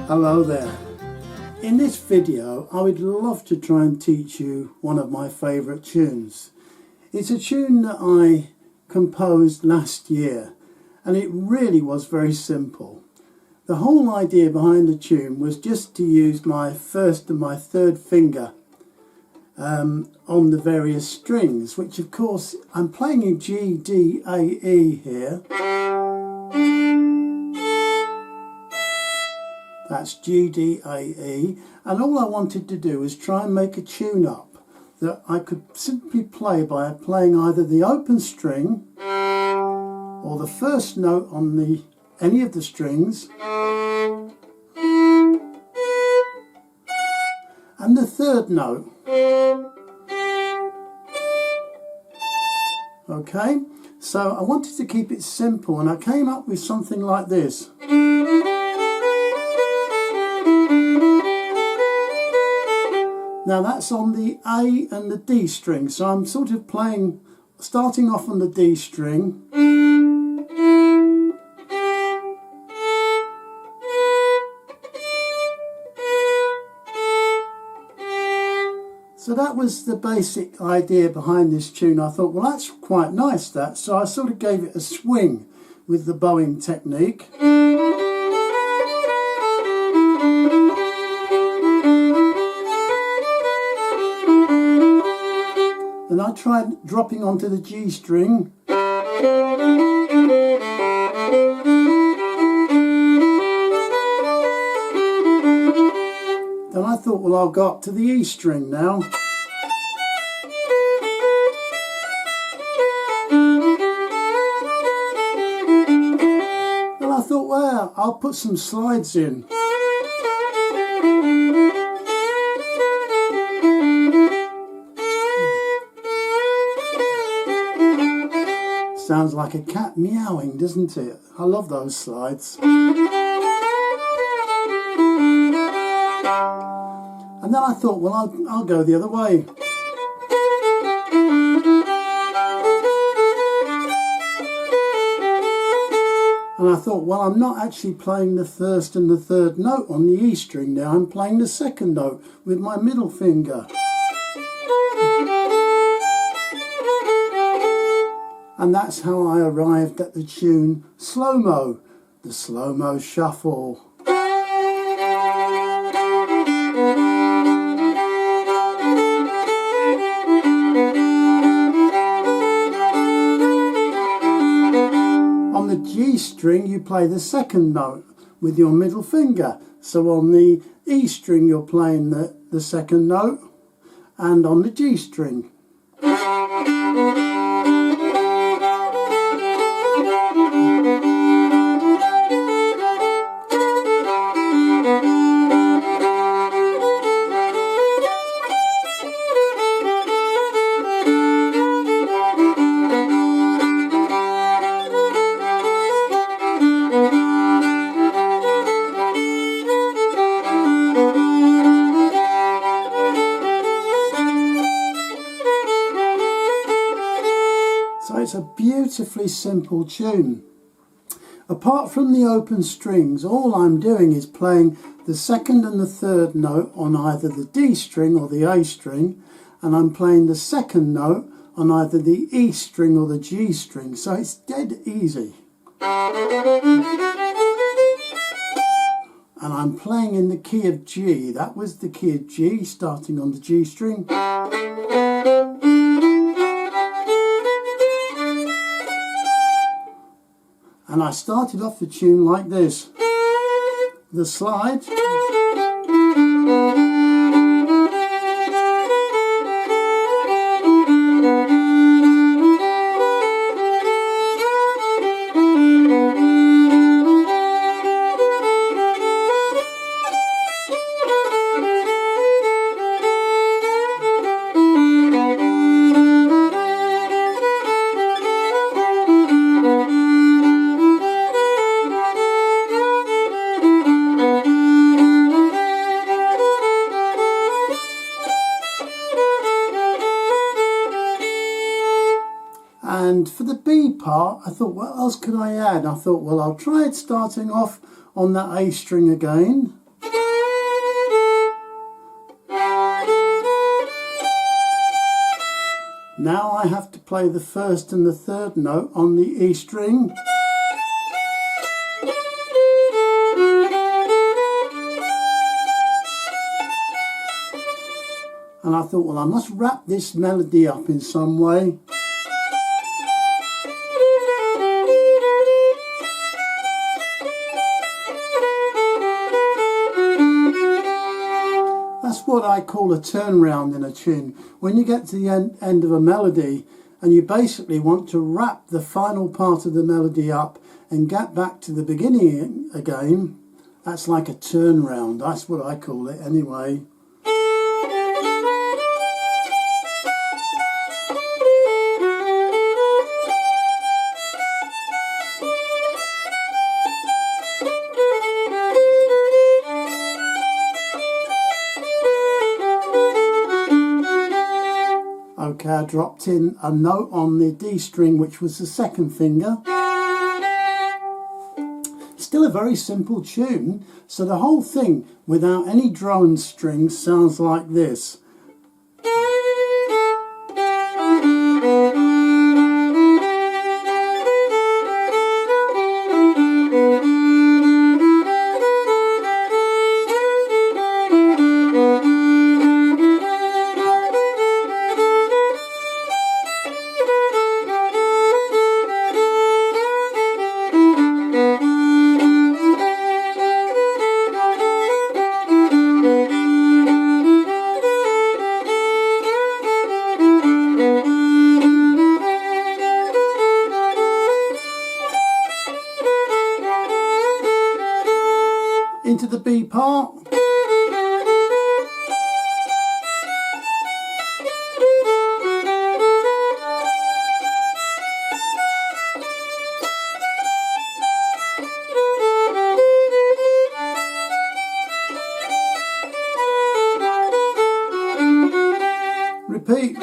Hello there. In this video I would love to try and teach you one of my favourite tunes. It's a tune that I composed last year and it really was very simple. The whole idea behind the tune was just to use my first and my third finger on the various strings, which of course I'm playing in GDAE here. That's GDAE, and all I wanted to do was try and make a tune up that I could simply play by playing either the open string or the first note on any of the strings and the third note. Okay, so I wanted to keep it simple and I came up with something like this. Now that's on the A and the D string, so I'm sort of playing, starting off on the D string, so that was the basic idea behind this tune. I thought, well, that's quite nice, that, so I sort of gave it a swing with the bowing technique. And I tried dropping onto the G string. Then I thought, well, I'll go up to the E string now. And I thought, well, I'll put some slides in. Sounds like a cat meowing, doesn't it? I love those slides. And then I thought, well, I'll go the other way. And I thought, well, I'm not actually playing the first and the third note on the E string now. I'm playing the second note with my middle finger. And that's how I arrived at the tune SloMo, the SloMo Shuffle. On the G string you play the second note with your middle finger. So on the E string you're playing the second note, and on the G string. So it's a beautifully simple tune. Apart from the open strings, all I'm doing is playing the second and the third note on either the D string or the A string, and I'm playing the second note on either the E string or the G string, so it's dead easy. And I'm playing in the key of G. That was the key of G, starting on the G string. And I started off the tune like this. The slide. And for the B part, I thought, what else could I add? I thought, well, I'll try it starting off on that A string again. Now I have to play the first and the third note on the E string. And I thought, well, I must wrap this melody up in some way. That's what I call a turnaround in a tune. When you get to the end of a melody and you basically want to wrap the final part of the melody up and get back to the beginning again, that's like a turnaround. That's what I call it anyway. Okay, I dropped in a note on the D string, which was the second finger. Still a very simple tune, so the whole thing without any drone strings sounds like this. Into the B part. Repeat.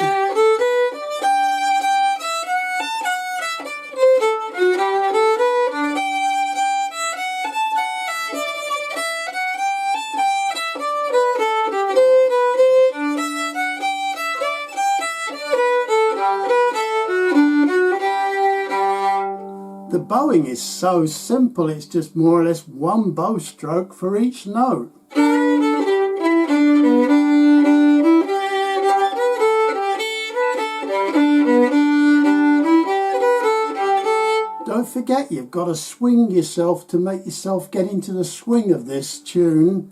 The bowing is so simple, it's just more or less one bow stroke for each note. Don't forget, you've got to swing yourself to make yourself get into the swing of this tune.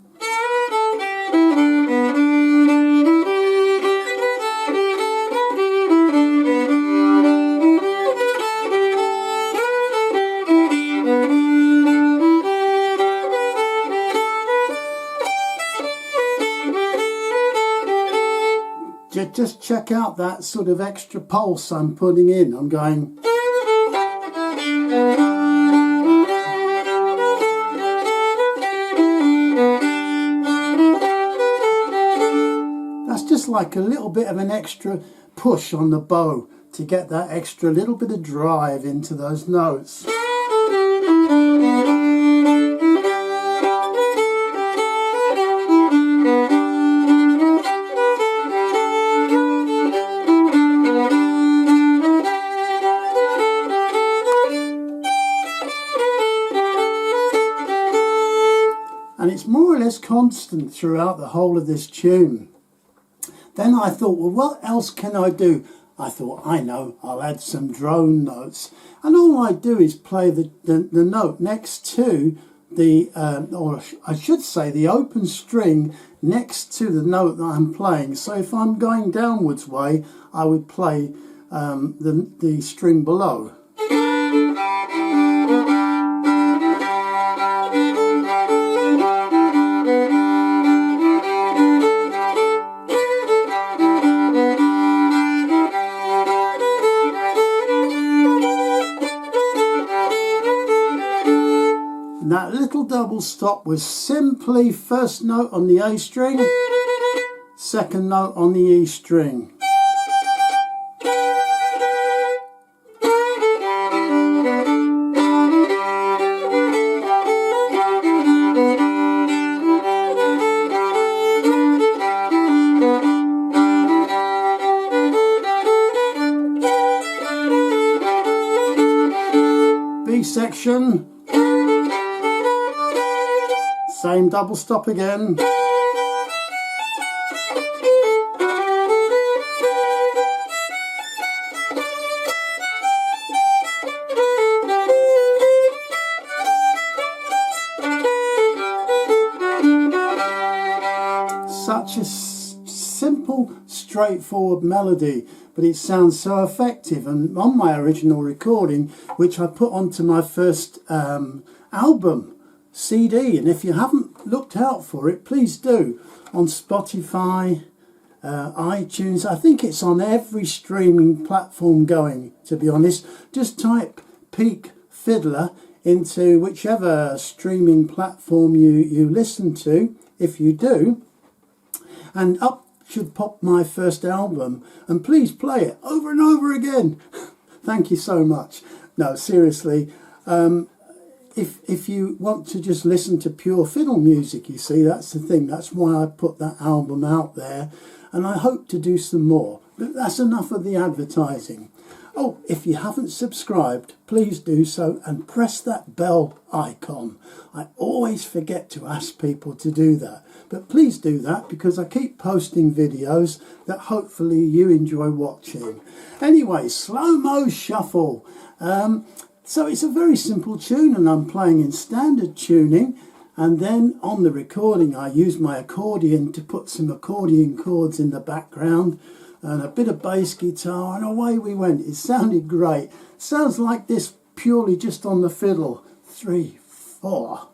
Just check out that sort of extra pulse I'm putting in. I'm going. That's just like a little bit of an extra push on the bow to get that extra little bit of drive into those notes. And it's more or less constant throughout the whole of this tune. Then I thought, well, what else can I do? I thought, I know, I'll add some drone notes. And all I do is play the note next to the, or I should say the open string next to the note that I'm playing. So if I'm going downwards way, I would play the string below. That little double stop was simply first note on the A string, second note on the E string. C section, same double stop again, such a simple, straightforward melody, but it sounds so effective. And on my original recording, which I put onto my first album CD, and if you haven't looked out for it, please do, on Spotify, iTunes, I think it's on every streaming platform going, to be honest. Just type peakfiddler into whichever streaming platform you listen to, if you do, and up should pop my first album, and please play it over and over again. Thank you so much. No, seriously, if you want to just listen to pure fiddle music, you see, that's the thing. That's why I put that album out there, and I hope to do some more. But that's enough of the advertising. Oh, if you haven't subscribed, please do so and press that bell icon. I always forget to ask people to do that. But please do that, because I keep posting videos that hopefully you enjoy watching. Anyway, SloMo Shuffle. So it's a very simple tune, and I'm playing in standard tuning. And then on the recording, I use my accordion to put some accordion chords in the background and a bit of bass guitar, and away we went. It sounded great. Sounds like this purely just on the fiddle. 3, 4.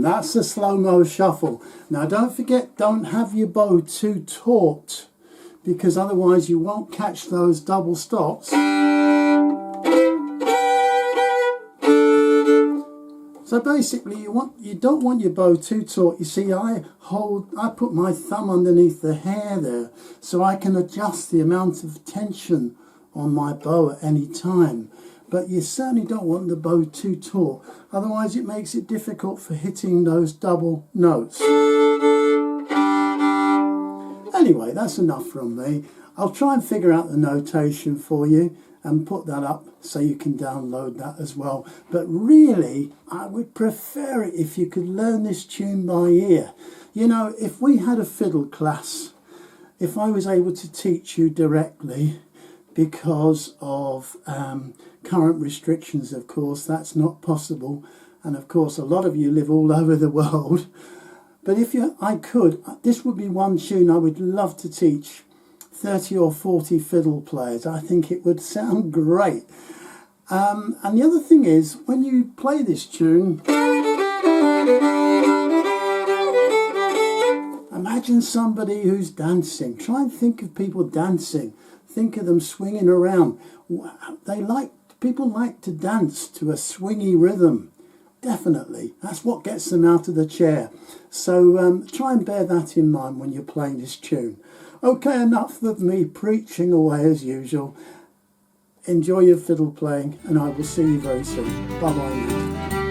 That's the SloMo Shuffle. Now don't forget, don't have your bow too taut, because otherwise you won't catch those double stops. So basically you don't want your bow too taut. You see, I put my thumb underneath the hair there, so I can adjust the amount of tension on my bow at any time. But you certainly don't want the bow too taut, otherwise it makes it difficult for hitting those double notes. Anyway, that's enough from me. I'll try and figure out the notation for you and put that up so you can download that as well. But really, I would prefer it if you could learn this tune by ear. You know, if we had a fiddle class, if I was able to teach you directly, because of current restrictions, of course, that's not possible. And of course, a lot of you live all over the world. But if I could, this would be one tune I would love to teach 30 or 40 fiddle players. I think it would sound great. And the other thing is, when you play this tune, Imagine somebody who's dancing. Try and think of people dancing. Think of them swinging around. People like to dance to a swingy rhythm. Definitely. That's what gets them out of the chair. So try and bear that in mind when you're playing this tune. Okay, enough of me preaching away as usual. Enjoy your fiddle playing, and I will see you very soon. Bye-bye now.